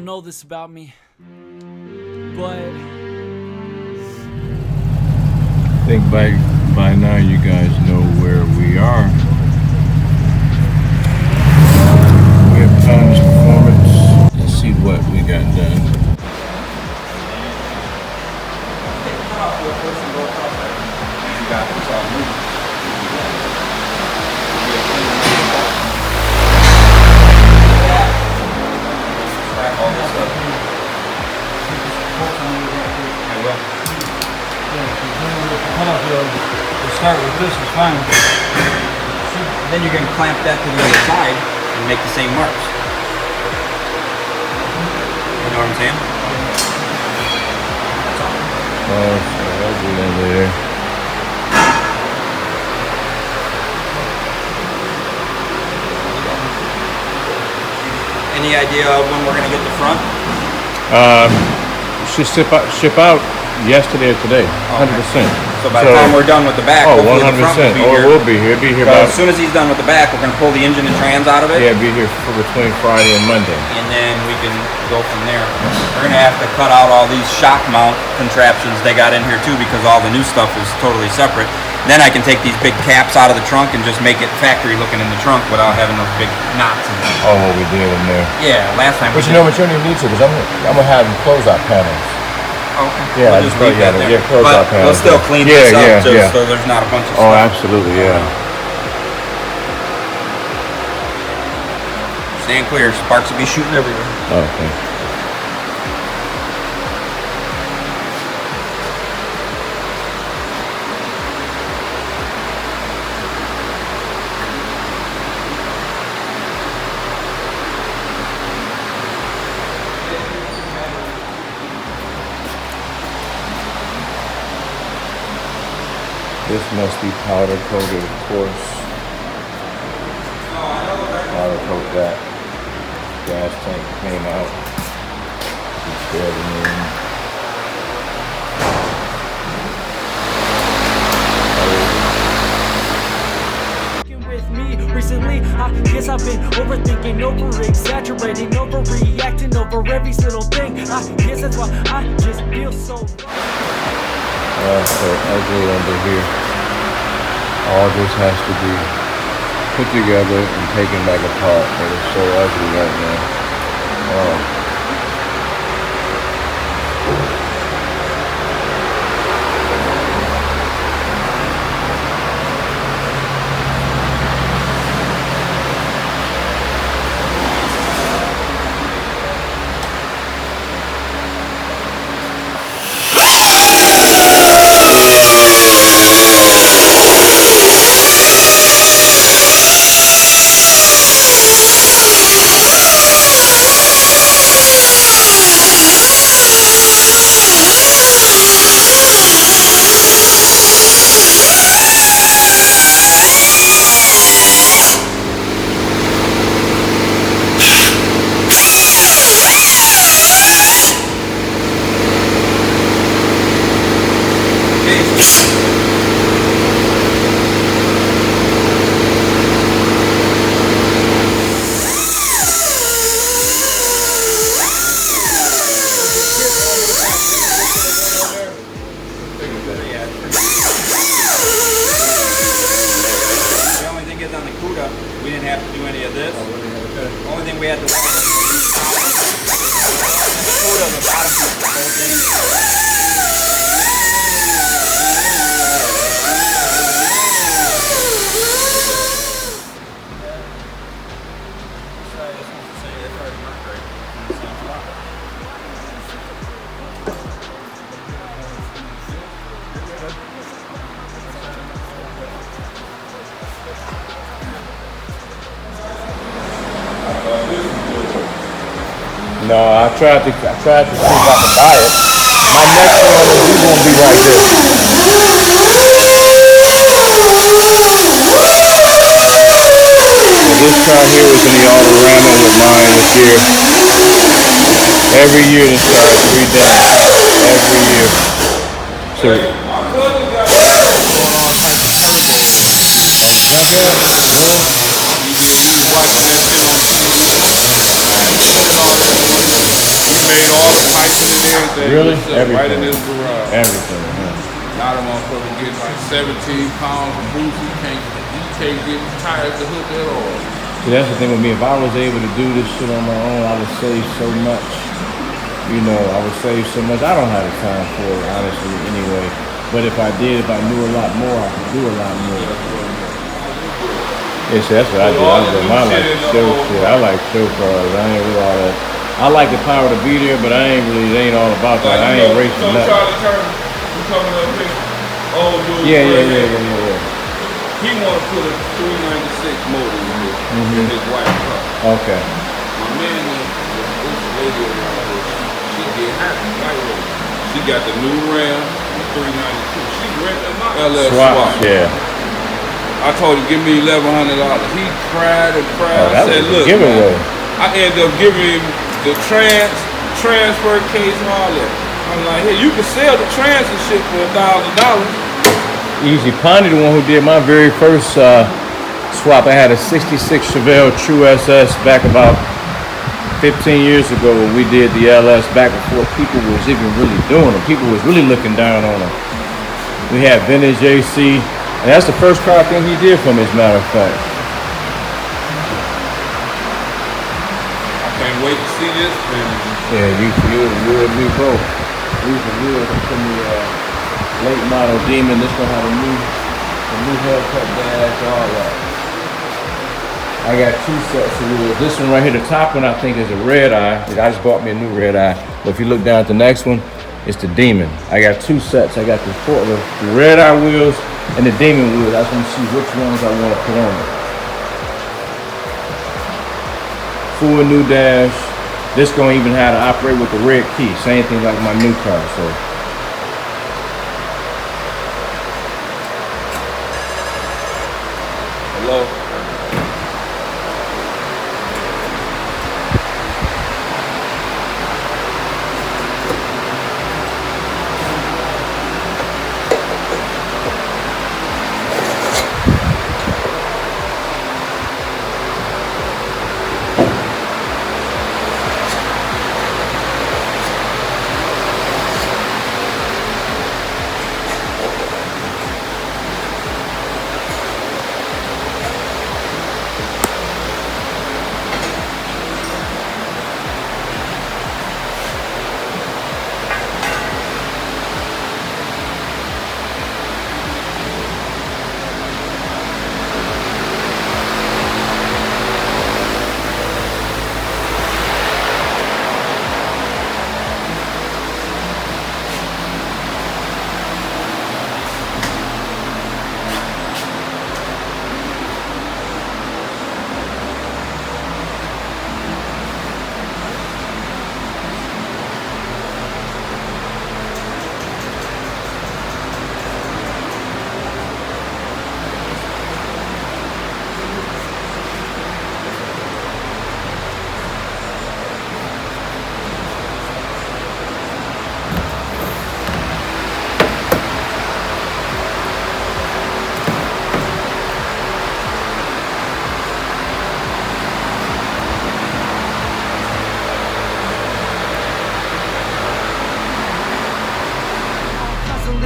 don't know this about me, but I think by now you guys know where we are. We have Tom's performance. Let's see what we got done. Start with this is fine. Then you can clamp that to the other side and make the same marks. You know what I'm saying? Oh, that'll be in there. Any idea of when we're going to get the front? Should ship out yesterday or today, 100%. So by the time we're done with the back, oh, hopefully 100%. the front will be here. We'll be here. Be here about. As soon as he's done with the back, we're going to pull the engine and trans out of it. Yeah, be here for between Friday and Monday. And then we can go from there. We're going to have to cut out all these shock mount contraptions they got in here too, because all the new stuff is totally separate. Then I can take these big caps out of the trunk and just make it factory looking in the trunk without having those big knots in there. Oh, what we did in there. Yeah, last time. But you know what, you don't even need to, because I'm gonna have them closeout panels. Okay. Yeah, we'll just leave that there. Yeah, closeout panels. We'll still clean this up yeah. so there's not a bunch of stuff. Oh, stuff. absolutely, yeah. Stand clear. Sparks will be shooting everywhere. Oh, okay. This must be powder coated, of course. Powder coat that. Gas tank came out. It's barely in. with me recently, I guess I've been overthinking, over exaggerating, overreacting over every little thing. I guess that's why I just feel so Oh, so ugly under here. All this has to be put together and taken back apart. It is so ugly right now. Oh. On the Cuda, we didn't have to do any of this. The only thing we had to worry about the Cuda, the bottom piece of the whole thing. No, I tried to figure out the diet. My next one is gonna be right here. This car here was in the all arena with mine this year. Every year this car is redone. Every year. So everything. Really? Everything. Right in Everything. this garage. Everything. Yeah. A lot of motherfuckers get like 17 pounds of boots. You can't get tired to hook at all. See, that's the thing with me. If I was able to do this shit on my own, I would save so much. You know, I would save so much. I don't have the time for it, honestly, anyway. But if I did, if I knew a lot more, I could do a lot more. Yeah, see, that's what I do. I do my like show shit. I like show cars. I ain't really all that. I like the power to be there, but I ain't really, it ain't all about that. I ain't racing nothing. Charlie Turner, you coming up here? Old dude. Yeah. He want to put a 396 motor in here in his white car. Okay. My man, this lady around here, she get happy. Like, she got the new Ram 392. She rented my LS swap. Yeah. I told him, give me $1,100. He cried and cried. I said, look, giveaway. I ended up giving him the transfer case and all that. I'm like, hey, you can sell the trans and shit for $1,000. Easy. Pondy, the one who did my very first swap. I had a 66 Chevelle True SS back about 15 years ago when we did the LS back before people was even really doing them. People was really looking down on them. We had vintage AC, and that's the first car I think he did for me, as a matter of fact. I can't wait to see this finish. Yeah, you and me both. We were from the late model Demon. This one had a new Hellcat dash, all that. I got two sets of wheels. This one right here, the top one I think is a red eye. I just bought me a new red eye. But if you look down at the next one, it's the Demon. I got two sets. I got the red eye wheels and the Demon wheels. I just want to see which ones I want to put on it. Full new dash. This gonna even have to operate with the red key. Same thing like my new car. So. Hello.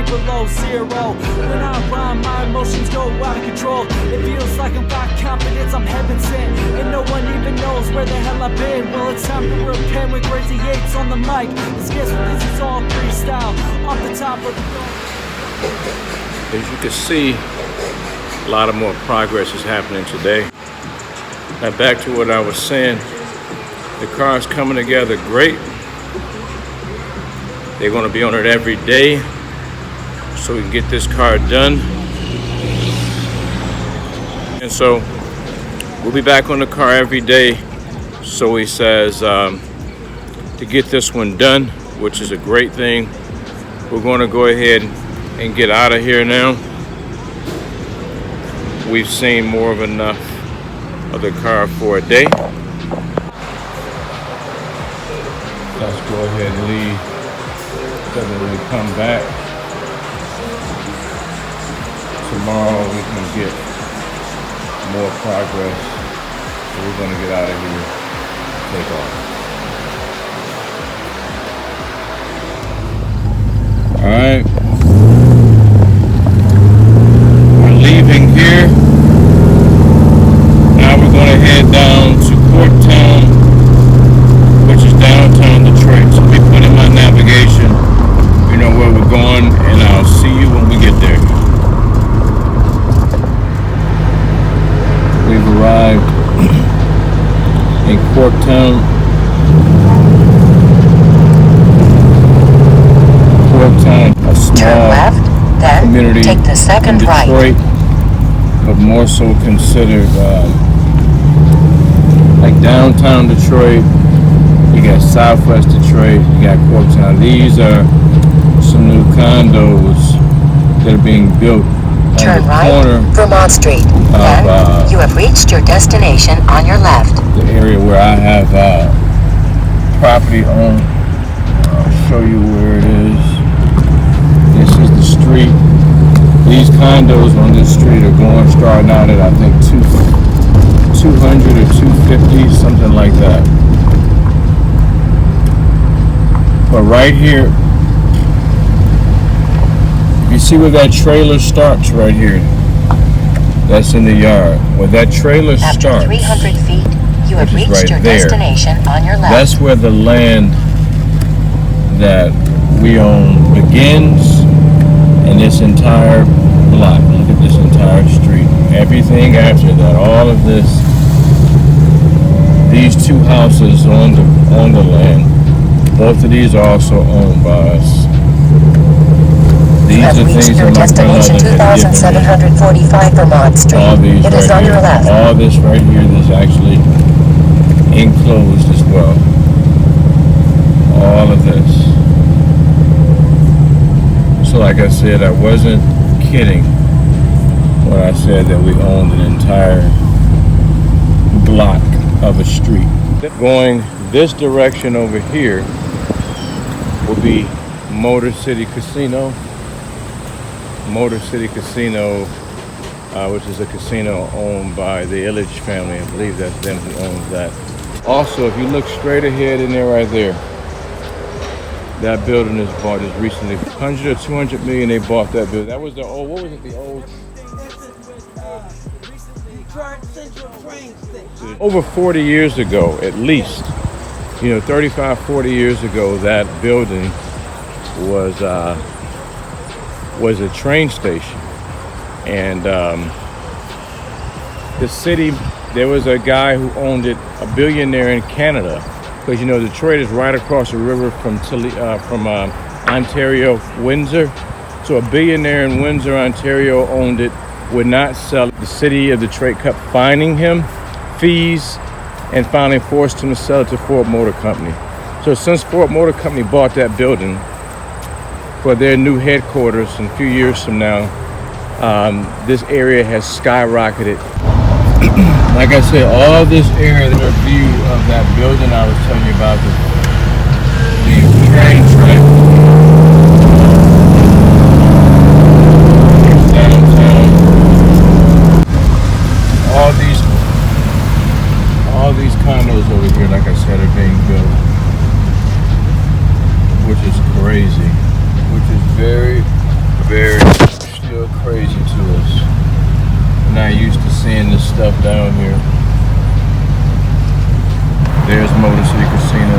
Below zero. When I rhyme, my emotions go out of control. It feels like I'm got confidence, I'm heaven sent, and no one even knows where the hell I've been. Well, it's time to repent with crazy eights on the mic. Let's guess what this is all freestyle off the top of the dome. As you can see, a lot of more progress is happening today. Now back to what I was saying, the car's coming together great. They're going to be on it every day so we can get this car done. And so we'll be back on the car every day, so he says, to get this one done, which is a great thing. We're going to go ahead and get out of here now. We've seen more of enough of the car for a day. Let's go ahead and leave so that when we come back tomorrow, we can get more progress. So we're going to get out of here, take off. Alright. We're leaving here. Now we're going to head down to Porttown, which is downtown Detroit. So we put in my navigation, you know where we're going, and I'll see you when we get there. We've arrived in Porttown. Porttown, a small Turn left, then community take the second in Detroit, right. but more so considered like downtown Detroit. You got Southwest Detroit, you got Porttown. These are some new condos that are being built on Turn the right, corner Vermont Street. Then you have reached your destination on your left. the area where I have property owned. I'll show you where it is. This is the street. These condos on this street are starting out at I think 200 or 250, something like that. But right here, you see where that trailer starts right here? That's in the yard. Where that trailer After starts, 300 feet, you have which is reached right your there, destination on your left. that's where the land that we own begins, and this entire block. Look at this entire street. Everything after that, all of this, these two houses on the land, both of these are also owned by us. These You have are reached things your that my destination, grandmother had given me. 2745 Vermont Street. All these It is right on here. your left. All this right here is actually enclosed as well. All of this. So like I said, I wasn't kidding when I said that we owned an entire block of a street. Going this direction over here will be Motor City Casino. Motor City Casino, which is a casino owned by the Illich family. I believe that's them who owns that. Also, if you look straight ahead in there right there, that building is bought just recently. 100 or 200 million they bought that building. That was the old, what was it, the old? Over 40 years ago, at least, 35, 40 years ago, that building was a train station. And the city, there was a guy who owned it, a billionaire in Canada, because Detroit is right across the river from Ontario, Windsor. So a billionaire in Windsor, Ontario owned it, would not sell it. The city of Detroit kept fining him fees and finally forced him to sell it to Ford Motor Company. So since Ford Motor Company bought that building for their new headquarters in a few years from now, this area has skyrocketed. Like I said, all this area, the view of that building I was telling you about, the train track downtown. All these condos over here, like I said, are being built, which is crazy, which is very, very still crazy to us. We're not used to seeing this stuff down here. There's Motor City Casino.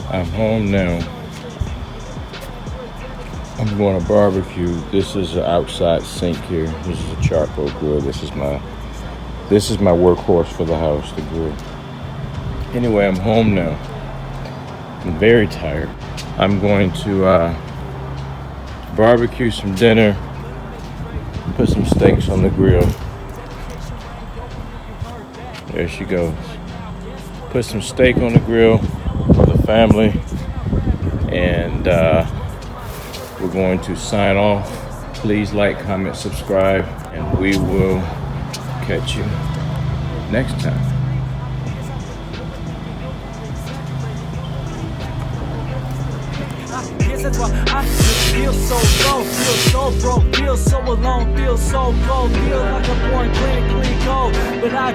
I'm home now. I'm going to barbecue. This is an outside sink here. This is a charcoal grill. This is my workhorse for the house, the grill. Anyway, I'm home now. I'm very tired. I'm going to barbecue some dinner, put some steaks on the grill. There she goes. Put some steak on the grill for the family, and we're going to sign off. Please like, comment, subscribe, and we will catch you next time. That's why I feel so low, feel so broke, feel so alone, feel so cold, feel like I'm born clinically cold, but I